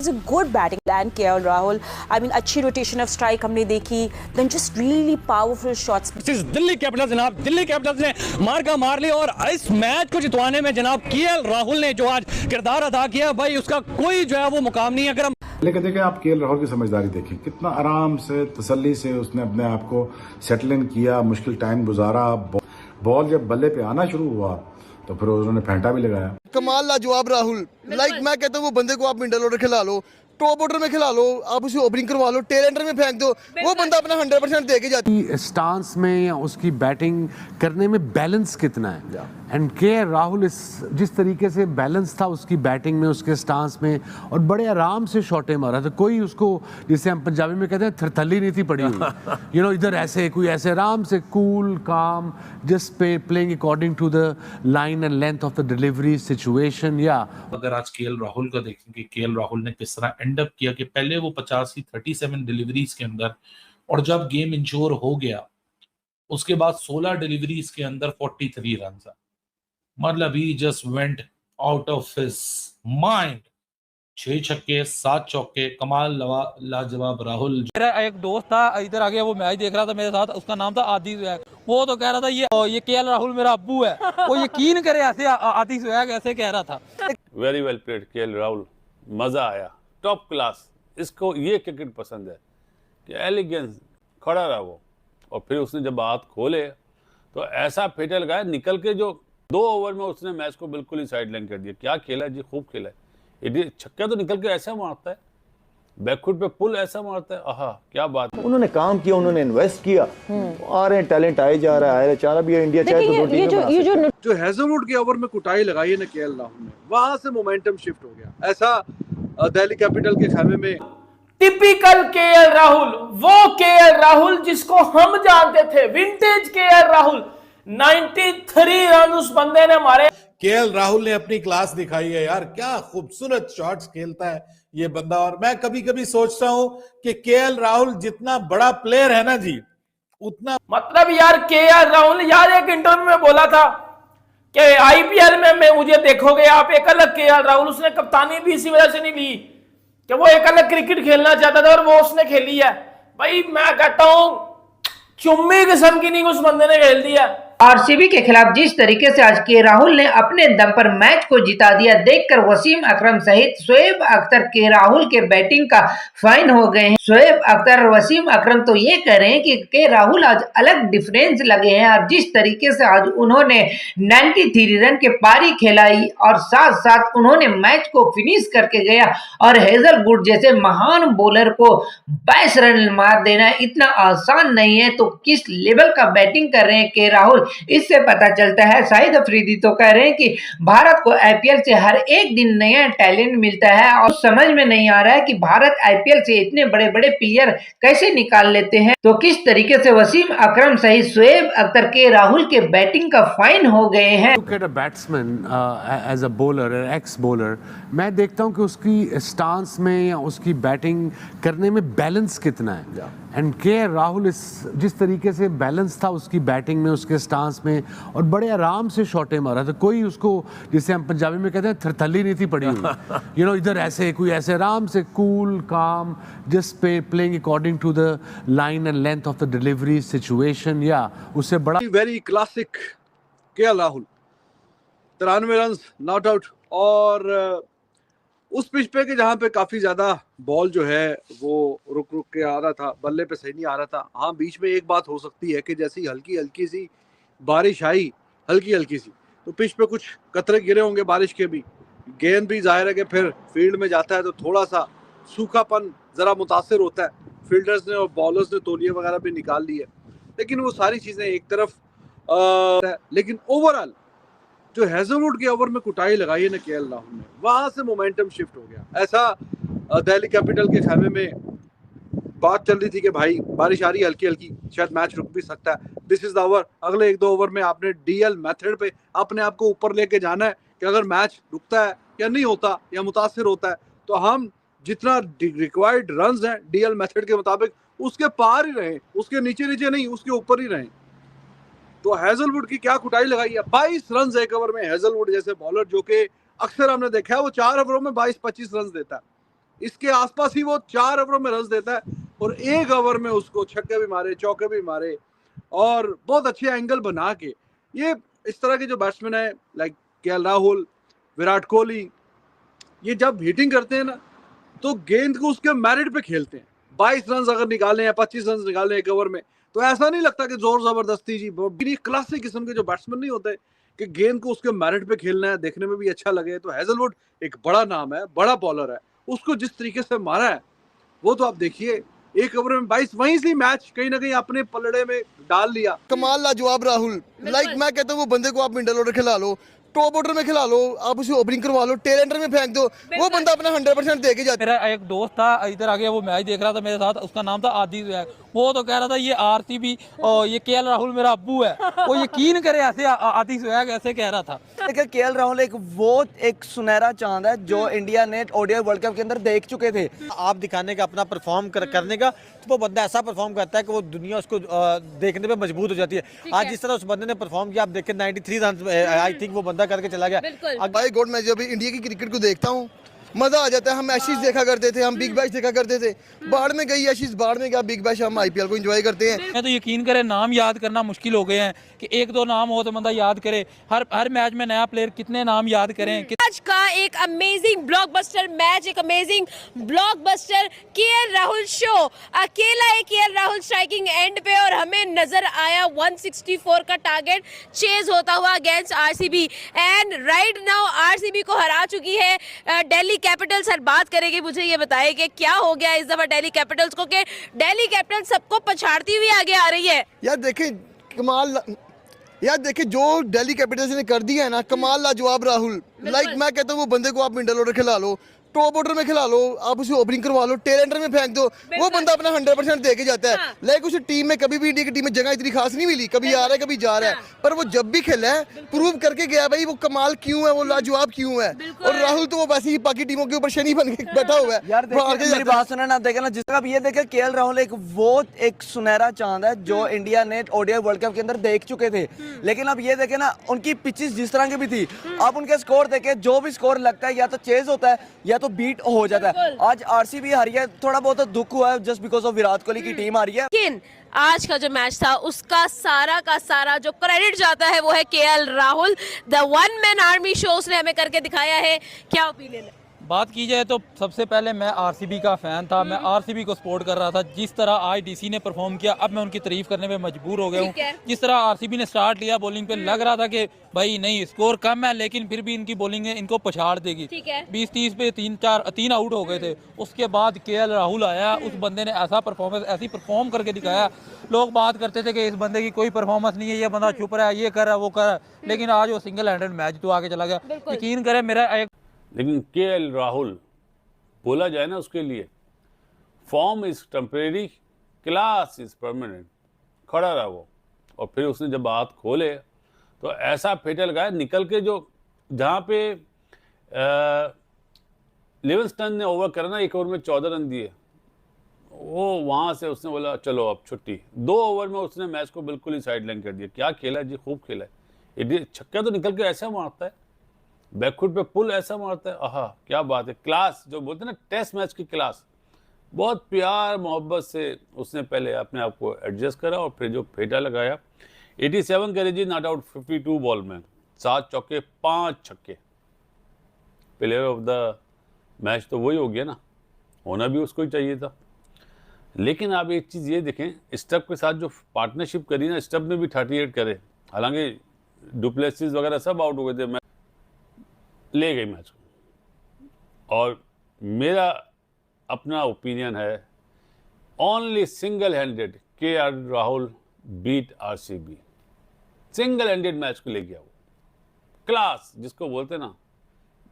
It's a good batting plan, KL Rahul. I mean, अच्छी rotation of strike हमने देखी. Then just really powerful shots. Delhi Capitals जनाब, Delhi Capitals ने मार ली और इस मैच को जितवाने में जनाब केएल राहुल ने जो आज किरदार अदा किया, भाई उसका कोई जो है वो मुकाम नहीं है। अगर हम लेकिन देखें, आप केएल राहुल की समझदारी देखें, कितना आराम से तसल्ली से उसने अपने आप को सेटल इन किया, मुश्किल टाइम गुजारा। बॉल जब बल्ले पे आना शुरू हुआ तो फिर उन्होंने फेंटा भी लगाया। कमाल लाजवाब राहुल। मैं कहता हूँ वो बंदे को आप मिडल ऑर्डर खिला लो, टॉप ऑर्डर में खिला लो, आप उसे ओपनिंग करवा लो, टेल एंडर में फेंक दो, वो बंदा अपना 100% दे के जाता है। स्टांस में या उसकी बैटिंग करने में बैलेंस कितना है, एंड केएल राहुल जिस तरीके से बैलेंस था उसकी बैटिंग में, उसके स्टांस में, और बड़े आराम से शॉटे मारा था। कोई उसको, जिसे हम पंजाबी में कहते हैं, थरथली नहीं थी पड़ी हुई इधर ऐसे कोई ऐसे आराम से कूल काम, just playing according to the line and length of the delivery situation. या अगर आज केएल राहुल का देखें कि केएल राहुल ने किस तरह एंड अप किया कि पहले वो 37 डिलीवरीज के अंदर, और जब गेम इंश्योर हो गया उसके बाद 16 डिलीवरीज के अंदर 43 रन। मतलब he just went out of his mind. 6 छक्के 7 चौके, कमाल लाजवाब राहुल। मेरा एक दोस्त था इधर आ गया, वो मैच देख रहा था मेरे साथ, उसका नाम था आदि स्वैग। वो तो कह रहा था ये केएल राहुल मेरा अब्बू है। वो यकीन करे ऐसे आदि स्वैग ऐसे कह रहा था। Very well played KL Rahul, मजा आया, टॉप क्लास। इसको ये क्रिकेट पसंद है कि एलिगेंस खड़ा रहा वो, और फिर उसने जब हाथ खोले तो ऐसा फेंटा लगाया, निकल के जो 2 ओवर में उसने मैच को बिल्कुल ही साइडलाइन कर दिया। क्या खेला जी, खूब खेला है। ये छक्का तो निकल के ऐसा मारता है, बैकफुट पे पुल ऐसा मारता है, आहा क्या बात है। उन्होंने काम किया, उन्होंने इन्वेस्ट किया, आ रहे हैं, टैलेंट आए जा रहा है, चाह भी है इंडिया चाहे तो 2 टीमें बना। जो हेजलवुड के ओवर में कुटाई लगाई है ना केएल राहुल ने, वहां से मोमेंटम शिफ्ट हो गया। ऐसा दिल्ली कैपिटल के खेमे में टिपिकल केएल राहुल, वो केएल राहुल जिसको हम जानते थे, विंटेज केएल राहुल। 93 रन उस बंदे ने मारे। केएल राहुल ने अपनी क्लास दिखाई है यार, क्या खूबसूरत शॉट्स खेलता है ये बंदा। और मैं कभी कभी सोचता हूं कि केएल राहुल जितना बड़ा प्लेयर है ना जी, उतना मतलब यार केएल राहुल, यार एक इंटरव्यू में बोला था कि आईपीएल में मुझे देखोगे आप एक अलग केएल राहुल। उसने कप्तानी भी इसी वजह से नहीं ली कि वो एक अलग क्रिकेट खेलना चाहता था, और वो उसने खेली है। भाई मैं कहता हूं चुम्मी किस्म की नहीं उस बंदे ने खेल दिया। आरसीबी के खिलाफ जिस तरीके से आज के राहुल ने अपने दम पर मैच को जिता दिया, देखकर वसीम अकरम सहित शोएब अख्तर के राहुल के बैटिंग का फैन हो गए हैं। शोएब अख्तर, वसीम अकरम तो ये कह रहे हैं कि के राहुल आज अलग डिफरेंस लगे हैं। और जिस तरीके से आज उन्होंने 93 रन के पारी खेलाई और साथ साथ उन्होंने मैच को फिनिश करके गया, और हेजलवुड जैसे महान बॉलर को 22 रन मार देना इतना आसान नहीं है। तो किस लेवल का बैटिंग कर रहे हैं के राहुल, इससे पता चलता है। शाहिद अफरीदी तो कह रहे हैं कि भारत को आईपीएल से हर एक दिन नया टैलेंट मिलता है, और समझ में नहीं आ रहा है कि भारत आईपीएल से इतने बड़े बड़े प्लेयर कैसे निकाल लेते हैं। तो किस तरीके से वसीम अकरम सहित शोएब अख्तर के राहुल के बैटिंग का फैन हो गए हैं। Look at a batsman as a bowler, x bowler, मैं देखता हूं कि उसकी स्टांस में या उसकी बैटिंग करने में बैलेंस कितना है, एंड केएल राहुल जिस तरीके से बैलेंस था उसकी बैटिंग में, उसके स्टांस में, और बड़े आराम से शॉटे मारा था। कोई उसको, जिसे हम पंजाबी में कहते हैं, थरथली नहीं थी पड़ी हुई इधर ऐसे कोई ऐसे आराम से कूल काम, just playing according to the line and length of the delivery situation. या उससे बड़ा very classic KL Rahul, 93 run not out. और उस पिच पे कि जहाँ पे काफी ज्यादा बॉल जो है वो रुक के आ रहा था, बल्ले पे सही नहीं आ रहा था। हाँ, बीच में एक बात हो सकती है कि जैसी हल्की हल्की सी बारिश आई, हल्की हल्की सी, तो पिच पे कुछ कतरे गिरे होंगे बारिश के भी। गेंद भी जाहिर है कि फिर फील्ड में जाता है तो थोड़ा सा सूखापन जरा मुतासिर होता है। फील्डर्स ने और बॉलर्स ने तौलिए वगैरह भी निकाल लिए, लेकिन वो सारी चीजें एक तरफ। लेकिन ओवरऑल जो हेजलवुड के ओवर में कुटाई लगाई है ना केएल राहुल ने, वहां से मोमेंटम शिफ्ट हो गया। ऐसा दिल्ली कैपिटल के खेमे में बात चल रही थी कि भाई बारिश आ रही है हल्की हल्की, शायद मैच रुक भी सकता है। This is the over. अगले 1-2 ओवर में आपने डीएल मेथड पे अपने आप को ऊपर लेके जाना है कि अगर मैच रुकता है या नहीं होता या मुतासिर होता है, तो हम जितना रिक्वायर्ड रन्स हैं डीएल मेथड के मुताबिक उसके पार ही रहें, उसके नीचे नीचे नहीं, उसके ऊपर ही रहें। तो हेजलवुड की क्या कुटाई लगाई है, 22 रन एक ओवर में। हेजलवुड जैसे बॉलर जो कि अक्सर हमने देखा है वो 4 ओवरों में 22-25 रन देता है, इसके आसपास ही वो 4 ओवरों में रन देता है और 1 ओवर में उसको छक्के भी मारे, चौके भी मारे और बहुत अच्छे एंगल बना के। ये इस तरह के जो बैट्समैन है लाइक केएल राहुल, विराट कोहली, ये जब हिटिंग करते हैं ना तो गेंद को उसके मेरिट पे खेलते हैं। 22 रन अगर निकाले हैं, 25 रन निकाले 1 ओवर में, तो ऐसा नहीं लगता कि जोर जबरदस्ती जी। क्लासिक किस्म के जो बैट्समैन नहीं होते कि गेंद को उसके मेरिट पे खेलना है, देखने में भी अच्छा लगे। तो हेजलवुड एक बड़ा नाम है, बड़ा बॉलर है, उसको जिस तरीके से मारा है वो तो आप देखिए। 1 ओवर में 22, वहीं से मैच कहीं ना कहीं अपने पलड़े में डाल लिया। कमाल लाजवाब राहुल, लाइक मैं कहता हूँ वो बंदे को आप मिडल ऑर्डर खिला लो, टॉप ऑर्डर में खिला लो, आप उसे ओपनिंग करवा लो, टेल एंडर में फेंक दो, वो बंदा अपना 100% दे के जाता है। मेरा एक दोस्त था इधर आ गया, वो मैच देख रहा था मेरे साथ, उसका नाम था आदि स्वैग। वो तो कह रहा था ये आरसीबी और ये केएल राहुल मेरा अब्बू है। वो यकीन करे ऐसे आदि स्वैग ऐसे कह रहा था। देखिए केएल राहुल एक सुनहरा चांद है जो इंडिया ने ओडीआई वर्ल्ड कप के अंदर देख चुके थे। आप दिखाने का, अपना परफॉर्म करने का, तो वो बंदा ऐसा परफॉर्म करता है कि वो दुनिया उसको देखने पे मजबूत हो जाती है। आज जिस तरह उस बंदे ने परफॉर्म किया, आप देखें 93 रन आई थिंक वो बंदा करके चला गया। भाई गॉड, मैं जब इंडिया की क्रिकेट को देखता हूँ मजा आ जाता है। हम एशिज देखा करते थे, हम बिग बैश देखा करते थे, बाढ़ में गई एशिज, बाढ़ में गया बिग बैश, हम आईपीएल को एंजॉय करते हैं। मैं तो यकीन करे नाम याद करना मुश्किल हो गए हैं कि 1-2 नाम हो तो बंदा याद करे। हर मैच में नया प्लेयर, कितने नाम याद करें। आज का एक अमेजिंग ब्लॉकबस्टर मैच, एक amazing blockbuster KL Rahul show. अकेला है केएल राहुल स्ट्राइकिंग एंड पे और हमें नजर आया 164 का टारगेट चेज होता हुआ against RCB. And right now RCB को हरा चुकी है दिल्ली कैपिटल्स। हर बात करेंगे, मुझे ये बताइए कि क्या हो गया इस दफा दिल्ली कैपिटल्स को कि दिल्ली कैपिटल्स सबको पछाड़ती हुई आगे आ रही है। यार देखें कमाल, यार देखिए जो दिल्ली कैपिटल्स ने कर दिया है ना, कमाल लाजवाब राहुल। लाइक मैं कहता हूँ वो बंदे को आप मिडल ऑर्डर खिला लो, टॉप ऑर्डर में खिला लो, आप उसे ओपनिंग करवा लो, टेल एंडर में फेंक दो, वो बंदा अपना 100% दे के जाता है। लाइक उसे टीम में कभी भी, इंडिया की टीम में जगह इतनी खास नहीं मिली, कभी आ रहा है कभी जा रहा है, पर वो जब भी खेला है प्रूव करके गया भाई वो कमाल क्यों है, वो लाजवाब क्यों है। और राहुल तो वो वैसे ही बाकी टीमों के ऊपर शनि बन के बैठा हुआ है। यार मेरी बात सुना ना, देखे ना, जिस तरह ये देखे केएल राहुल एक सुनहरा चांद है जो इंडिया ने ओडीआई वर्ल्ड कप के अंदर देख चुके थे। लेकिन अब ये देखे ना, उनकी पिचेस जिस तरह की भी थी, अब उनके स्कोर देखे, जो भी स्कोर लगता है या तो चेज होता है या तो बीट हो जाता है। आज आरसीबी हारी है, थोड़ा बहुत दुख हुआ है just because of Virat Kohli की टीम हारी है। लेकिन आज का जो मैच था उसका सारा का सारा जो क्रेडिट जाता है वो है KL Rahul. The one man army show उसने हमें करके दिखाया है। क्या ओपिनियन है? बात की जाए तो सबसे पहले मैं आरसीबी का फ़ैन था, मैं आरसीबी को सपोर्ट कर रहा था। जिस तरह आज डीसी ने परफॉर्म किया, अब मैं उनकी तारीफ करने में मजबूर हो गया हूँ। जिस तरह आरसीबी ने स्टार्ट लिया बॉलिंग पे, लग रहा था कि भाई नहीं स्कोर कम है, लेकिन फिर भी इनकी बॉलिंग है इनको पछाड़ देगी। 20-30 पे 3 आउट हो गए थे। उसके बाद केएल राहुल आया, उस बंदे ने ऐसा परफॉर्मेंस ऐसी परफॉर्म करके दिखाया। लोग बात करते थे कि इस बंदे की कोई परफॉर्मेंस नहीं है, ये बंदा चुप रहा है, ये कर रहा है, वो कर रहा है, लेकिन आज वो सिंगल हैंडेड मैच तो आगे चला गया। यकीन करें मेरा एक, लेकिन केएल राहुल बोला जाए ना उसके लिए, form is temporary, class is permanent. खड़ा रहा वो, और फिर उसने जब हाथ खोले तो ऐसा फेंटा लगाया निकल के, जो जहाँ पे लिविंगस्टन ने ओवर करा ना, 1 ओवर में 14 रन दिए, वो वहाँ से उसने बोला चलो अब छुट्टी। 2 ओवर में उसने मैच को बिल्कुल ही साइड लाइन कर दिया। क्या खेला जी, खूब खेला है। ये छक्का तो निकल के ऐसा मारता है, बैकफुट पे पुल ऐसा मारता है, आहा क्या बात है। क्लास जो बोलते हैं ना, टेस्ट मैच की क्लास, बहुत प्यार मोहब्बत से उसने पहले अपने आप को एडजस्ट करा और फिर जो फेंटा लगाया। 87 करे जी नॉट आउट 52 बॉल में, 7 चौके 5 छक्के। प्लेयर ऑफ द मैच तो वही हो गया ना, होना भी उसको ही चाहिए था। लेकिन आप एक चीज़ ये देखें, स्टब के साथ जो पार्टनरशिप करी ना, स्टब ने भी 38 करे, हालांकि डुप्लेसिस वगैरह सब आउट हो गए थे, ले गई मैच को। और मेरा अपना ओपिनियन है, only single handed KL Rahul beat RCB. Single handed match को ले गया वो। क्लास जिसको बोलते हैं ना,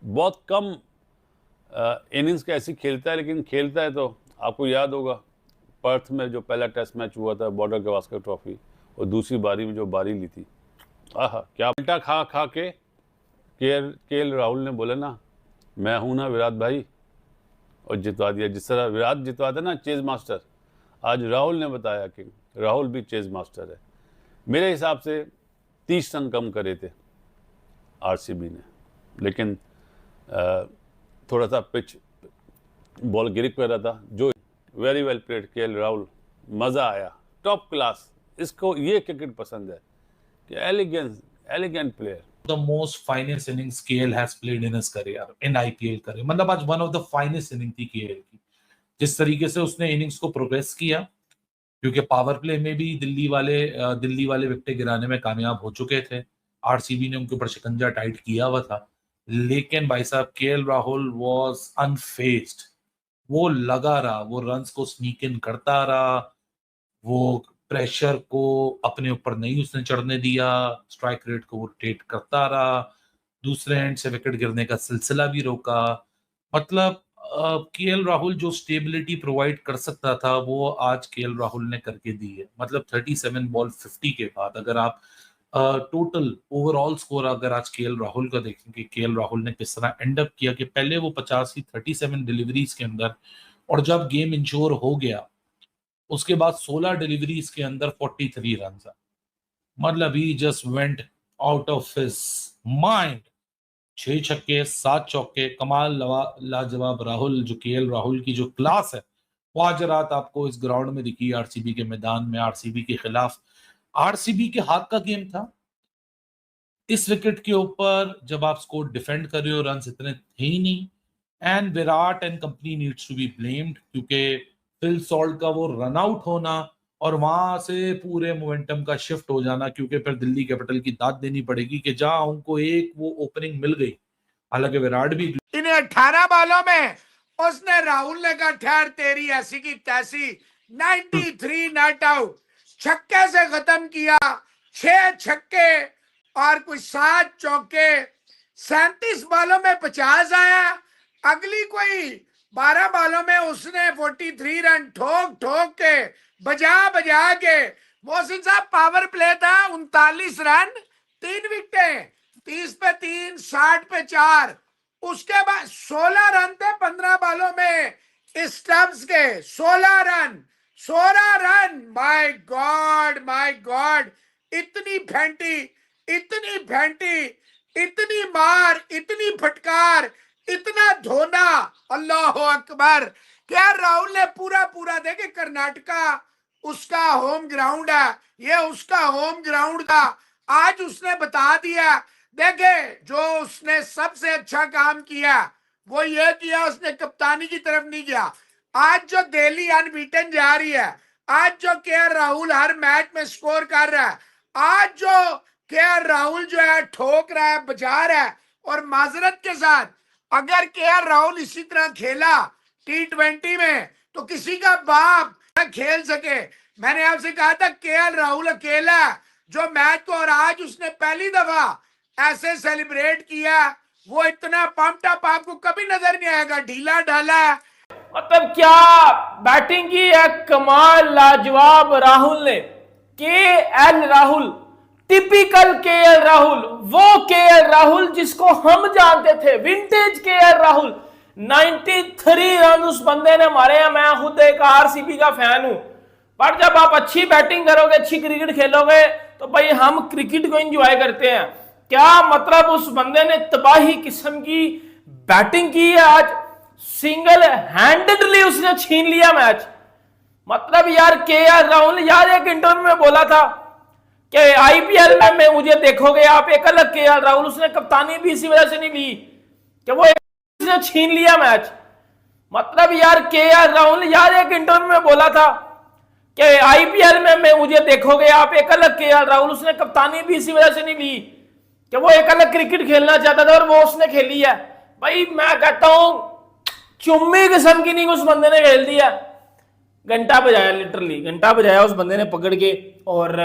बहुत कम इनिंग्स का ऐसी खेलता है, लेकिन खेलता है तो आपको याद होगा पर्थ में जो पहला टेस्ट मैच हुआ था, बॉर्डर गवास्कर ट्रॉफी, और दूसरी बारी में जो बारी ली थी, आहा क्या पलटा खा खा के केएल राहुल ने बोला ना, मैं हूं ना विराट भाई, और जितवा दिया। जिस तरह विराट जितवाता ना चेज मास्टर, आज राहुल ने बताया कि राहुल भी चेज मास्टर है। मेरे हिसाब से 30 रन कम करे थे आरसीबी ने, लेकिन थोड़ा सा पिच बॉल गिर कर रहा था, जो very well played KL Rahul, मज़ा आया, टॉप क्लास। इसको ये क्रिकेट पसंद है कि elegant player. The most finest innings KL has played in his career, in IPL career. मतलब आज one of the finest innings थी KL की। जिस तरीके से उसने इनिंग्स को प्रोग्रेस किया, क्योंकि पावर प्ले में भी दिल्ली वाले विकेट गिराने में कामयाब हो चुके थे। आरसीबी ने उनके ऊपर शिकंजा टाइट किया हुआ था, लेकिन भाई साहब केएल राहुल वाज अनफेज्ड। वो लगा रहा, वो रन्स को स्नीक इन करता रहा, वो प्रेशर को अपने ऊपर नहीं उसने चढ़ने दिया, स्ट्राइक रेट को वो रोटेट करता रहा, दूसरे एंड से विकेट गिरने का सिलसिला भी रोका। मतलब केएल राहुल जो स्टेबिलिटी प्रोवाइड कर सकता था वो आज केएल राहुल ने करके दी है। मतलब 37 बॉल 50 के बाद अगर आप टोटल ओवरऑल स्कोर अगर आज केएल राहुल का देखें कि केएल राहुल ने किस तरह एंड अप किया कि पहले वो 37 डिलीवरीज के अंदर, और जब गेम इंश्योर हो गया उसके बाद 16 डिलीवरीज के अंदर 43 रन। मतलब he just went out of his mind. 6 छक्के 7 चौके, कमाल लाजवाब राहुल, जो केएल राहुल की जो क्लास है वो आज रात आपको इस ग्राउंड में दिखी आरसीबी के मैदान में, आरसीबी के खिलाफ। आरसीबी के हाथ का गेम था इस विकेट के ऊपर, जब आप स्कोर डिफेंड कर रहे हो, रन इतने थे ही नहीं। And Virat and company needs to be blamed, क्योंकि फिल सॉल्ट का वो रन आउट होना और वहां से पूरे मोमेंटम का शिफ्ट हो जाना, क्योंकि फिर दिल्ली कैपिटल की दाद देनी पड़ेगी कि जहां उनको एक वो ओपनिंग मिल गई, हालांकि विराट भी इन्हें 18 बॉलों में उसने राहुल ने कहा ठहर तेरी ऐसी की तैसी, 93 नॉट आउट, छक्के से खत्म किया, 6 छक्के और कुछ 7 चौके, 37 बॉलों में 50 आया। अगली कोई 12 बॉलों में उसने 43 रन ठोक के बजा के, मोहसिन साहब पावर प्ले था, 39 रन 3 विकेटें, 30 पे 3, 60 पे 4। उसके बाद 16 रन थे 15 बॉलों में स्टम्प्स के, 16 रन। माय गॉड, इतनी फेंटी, इतनी मार, इतनी फटकार, इतना धोना, अल्लाह अकबर। क्या राहुल ने पूरा देखे, कर्नाटका उसका होम ग्राउंड है, ये उसका होम ग्राउंड था, आज उसने बता दिया। देखे जो उसने सबसे अच्छा काम किया वो ये किया, उसने कप्तानी की तरफ नहीं गया। आज जो दिल्ली अनबीटन जा रही है, आज जो केएल राहुल हर मैच में स्कोर कर रहा है, आज जो केएल राहुल जो है ठोक रहा है, बजा रहा है, और माजरत के साथ अगर केएल राहुल इसी तरह खेला T20 में तो किसी का बाप न खेल सके। मैंने आपसे कहा था केएल राहुल अकेला जो मैच को, और आज उसने पहली दफा ऐसे सेलिब्रेट किया, वो इतना पंप्ड अप आपको कभी नजर नहीं आएगा, ढीला ढाला। मतलब क्या बैटिंग की है, कमाल लाजवाब राहुल ने। KL Rahul, typical KL Rahul, वो केएल राहुल जिसको हम जानते थे, विंटेज केएल राहुल। 93 रन उस बंदे ने मारे हैं। मैं खुद एक आरसीबी का फैन हूं, पर जब आप अच्छी बैटिंग करोगे, अच्छी क्रिकेट खेलोगे, तो भाई हम क्रिकेट को एंजॉय करते हैं। क्या मतलब उस बंदे ने तबाही किस्म की बैटिंग की है आज, सिंगल हैंडेडली उसने छीन लिया मैच। मतलब यार केएल राहुल, यार एक इंटरव्यू में बोला था कि आईपीएल में मुझे देखोगे आप एक अलग केएल राहुल, उसने कप्तानी भी इसी वजह से नहीं ली कि वो उसने छीन लिया मैच। मतलब यार केएल राहुल, यार एक इंटरव्यू में बोला था कि आईपीएल में मुझे देखोगे आप एक अलग केएल राहुल, उसने कप्तानी भी इसी वजह से नहीं ली कि वो एक अलग क्रिकेट खेलना चाहता था, और वो उसने खेली है। भाई मैं कहता हूं चुम्मी किस्म की नहीं उस बंदे ने खेल दिया, घंटा बजाया, लिटरली घंटा बजाया उस बंदे ने पकड़ के। और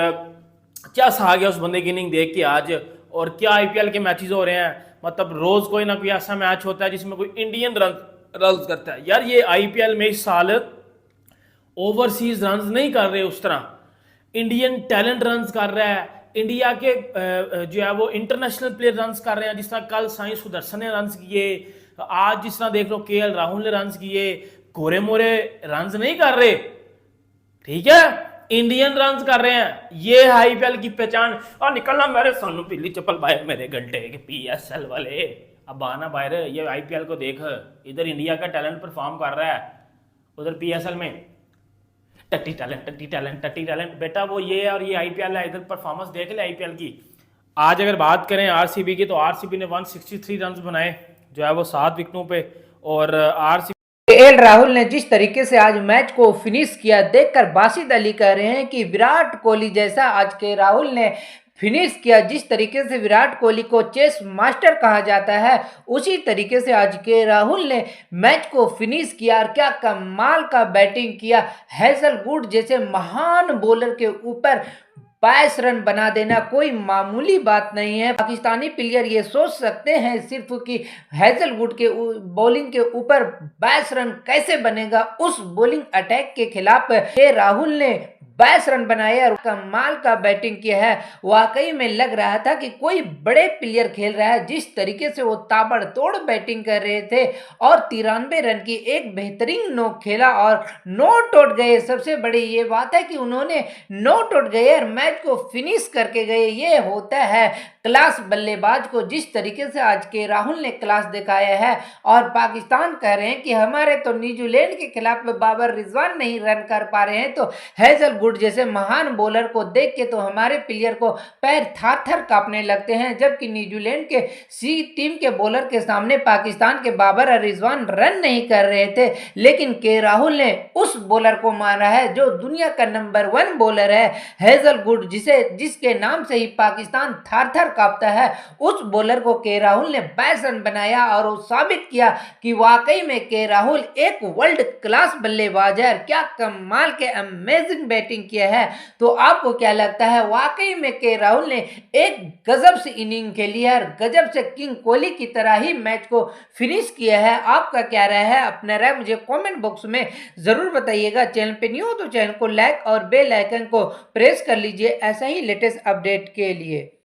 क्या आ गया उस बंदे की इनिंग देख के आज। और क्या आईपीएल के मैचेस हो रहे हैं, मतलब रोज कोई ना कोई ऐसा मैच होता है जिसमें कोई इंडियन रन करता है। यार ये आईपीएल में इस साल ओवरसीज रन नहीं कर रहे उस तरह, इंडियन टैलेंट रन कर रहा है, इंडिया के जो है वो इंटरनेशनल प्लेयर रन कर रहे हैं। जिस तरह कल साई सुदर्शन ने रन किए, आज जिस तरह देख लो केएल राहुल ने रन किए, गोरे मोरे रन नहीं कर रहे, ठीक है, इंडियन रन कर रहे हैं। ये आईपीएल की पहचान। और निकलना मेरे सानू पीली चप्पल पाए मेरे घंटे के पीएसएल वाले, अब बहाना बाहर ये आईपीएल को देख, इधर इंडिया का टैलेंट परफॉर्म कर रहा है, उधर पीएसएल में टट्टी टैलेंट बेटा वो ये है और ये आईपीएल है, इधर परफॉर्मेंस देख ले आईपीएल की। आज अगर बात करें आरसीबी की, तो आरसीबी ने 163 रन बनाए जो है वो 7 विकेटों पे, और आरसीबी केएल राहुल ने जिस तरीके से आज मैच को फिनिश किया देखकर बासित अली कह रहे हैं कि विराट कोहली जैसा आज के राहुल ने फिनिश किया। जिस तरीके से विराट कोहली को चेस मास्टर कहा जाता है, उसी तरीके से आज के राहुल ने मैच को फिनिश किया और क्या कमाल का बैटिंग किया। हैजलवुड जैसे महान बॉलर के ऊपर 22 रन बना देना कोई मामूली बात नहीं है। पाकिस्तानी प्लेयर ये सोच सकते हैं सिर्फ कि हैजलवुड के बॉलिंग के ऊपर 22 रन कैसे बनेगा। उस बॉलिंग अटैक के खिलाफ के राहुल ने 22 रन बनाए और कमाल का बैटिंग किया है। वाकई में लग रहा था कि कोई बड़े प्लेयर खेल रहा है। जिस तरीके से वो ताबड़तोड़ बैटिंग कर रहे थे और 93 रन की एक बेहतरीन नोक खेला और नॉट आउट गए। सबसे बड़ी ये बात है कि उन्होंने नॉट आउट गए और मैच को फिनिश करके गए। ये होता है क्लास बल्लेबाज को। जिस तरीके से आज के राहुल ने क्लास दिखाया है और पाकिस्तान कह रहे हैं कि हमारे तो न्यूजीलैंड के खिलाफ बाबर रिजवान नहीं रन कर पा रहे हैं, तो हैजलवुड जैसे महान बॉलर को देख के तो हमारे प्लेयर को पैर थर-थर कांपने लगते हैं। जबकि न्यूजीलैंड के सी टीम के बॉलर के सामने पाकिस्तान के बाबर और रिजवान रन नहीं कर रहे थे, लेकिन के राहुल ने उस बॉलर को मारा है जो दुनिया का नंबर 1 बॉलर है हैजलवुड, जिसके नाम से ही पाकिस्तान थर-थर कांपता है। उस बॉलर को के राहुल ने 22 रन बनाया और वो साबित किया कि वाकई में के राहुल एक वर्ल्ड क्लास बल्लेबाज है। क्या कमाल के अमेजिंग बैटिंग किया है। तो आपको क्या लगता है, वाकई में के राहुल ने एक गजब से इनिंग खेली है और गजब से किंग कोहली की तरह ही मैच को फिनिश किया है। आपका क्या राय है, अपना राय मुझे कमेंट बॉक्स में जरूर बताइएगा। चैनल पे न्यू हो तो चैनल को लाइक और बेल आइकन को प्रेस कर लीजिए ऐसा ही लेटेस्ट अपडेट के लिए।